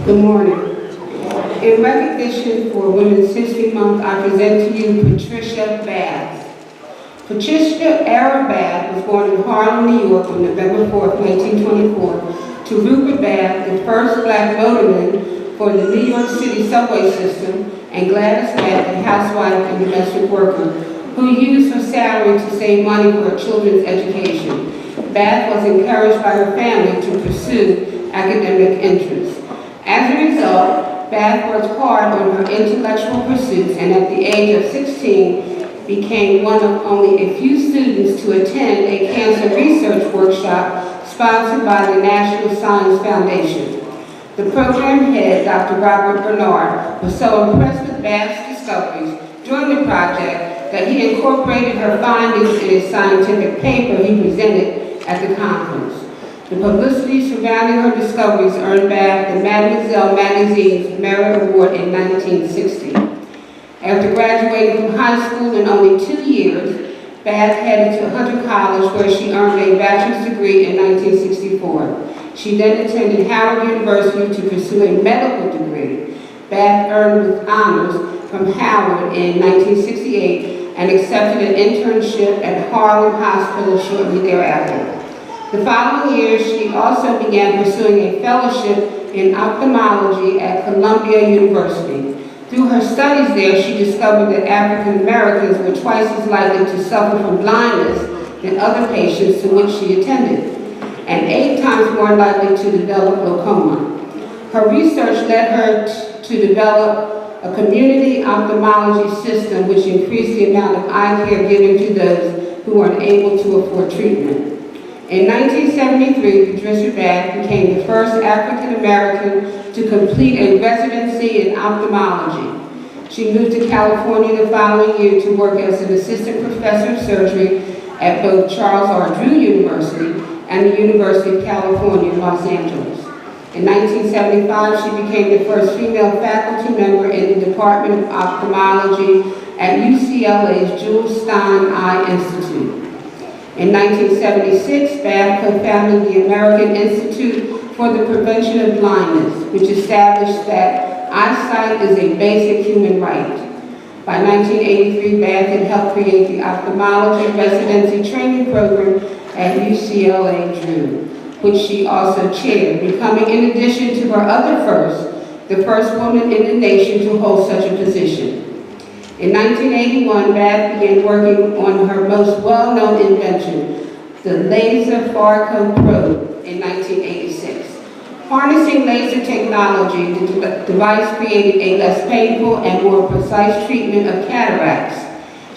Good morning. In recognition for Women's History Month, I present to you Patricia Bath. Patricia Ara Bath was born in Harlem, New York on November 4, 1924, to Rupert Bath, the first black motorman for the New York City subway system, and Gladys Bath, a housewife and domestic worker, who used her salary to save money for her children's education. Bath was encouraged by her family to pursue academic interests. As a result, Bath worked hard on her intellectual pursuits and at the age of 16 became one of only a few students to attend a cancer research workshop sponsored by the National Science Foundation. The program head, Dr. Robert Bernard, was so impressed with Bath's discoveries during the project that he incorporated her findings in a scientific paper he presented at the conference. The publicity surrounding her discoveries earned Bath the Mademoiselle magazine's Merit Award in 1960. After graduating from high school in only 2 years, Bath headed to Hunter College, where she earned a bachelor's degree in 1964. She then attended Howard University to pursue a medical degree. Bath earned with honors from Howard in 1968 and accepted an internship at Harlem Hospital shortly thereafter. The following year, she also began pursuing a fellowship in ophthalmology at Columbia University. Through her studies there, she discovered that African Americans were twice as likely to suffer from blindness than other patients to which she attended, and 8 times more likely to develop glaucoma. Her research led her to develop a community ophthalmology system which increased the amount of eye care given to those who were unable to afford treatment. In 1973, Patricia Bath became the first African American to complete a residency in ophthalmology. She moved to California the following year to work as an assistant professor of surgery at both Charles R. Drew University and the University of California, Los Angeles. In 1975, she became the first female faculty member in the Department of Ophthalmology at UCLA's Jules Stein Eye Institute. In 1976, Bath co-founded the American Institute for the Prevention of Blindness, which established that eyesight is a basic human right. By 1983, Bath had helped create the ophthalmology residency training program at UCLA Drew, which she also chaired, becoming, in addition to her other firsts, the first woman in the nation to hold such a position. In 1981, Bath began working on her most well-known invention, the laser Farco probe, in 1986. Harnessing laser technology, the device created a less painful and more precise treatment of cataracts.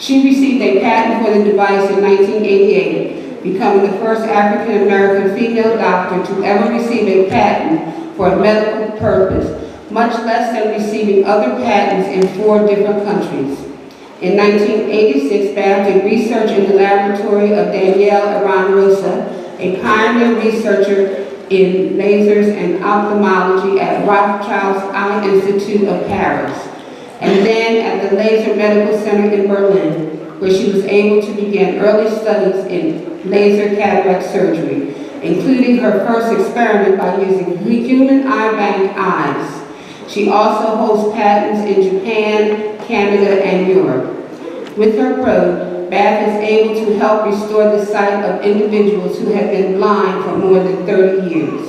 She received a patent for the device in 1988, becoming the first African-American female doctor to ever receive a patent for a medical purpose, much less than receiving other patents in 4 different countries. In 1986, Bath did research in the laboratory of Danielle Aron-Rosa, a pioneer researcher in lasers and ophthalmology at Rothschild's Eye Institute of Paris, and then at the Laser Medical Center in Berlin, where she was able to begin early studies in laser cataract surgery, including her first experiment by using human eye bank eyes. She also holds patents in Japan, Canada, and Europe. With her probe, Bath is able to help restore the sight of individuals who have been blind for more than 30 years.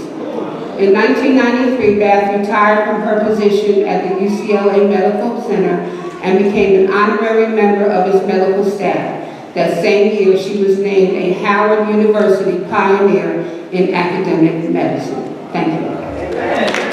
In 1993, Bath retired from her position at the UCLA Medical Center and became an honorary member of its medical staff. That same year, she was named a Howard University pioneer in academic medicine. Thank you.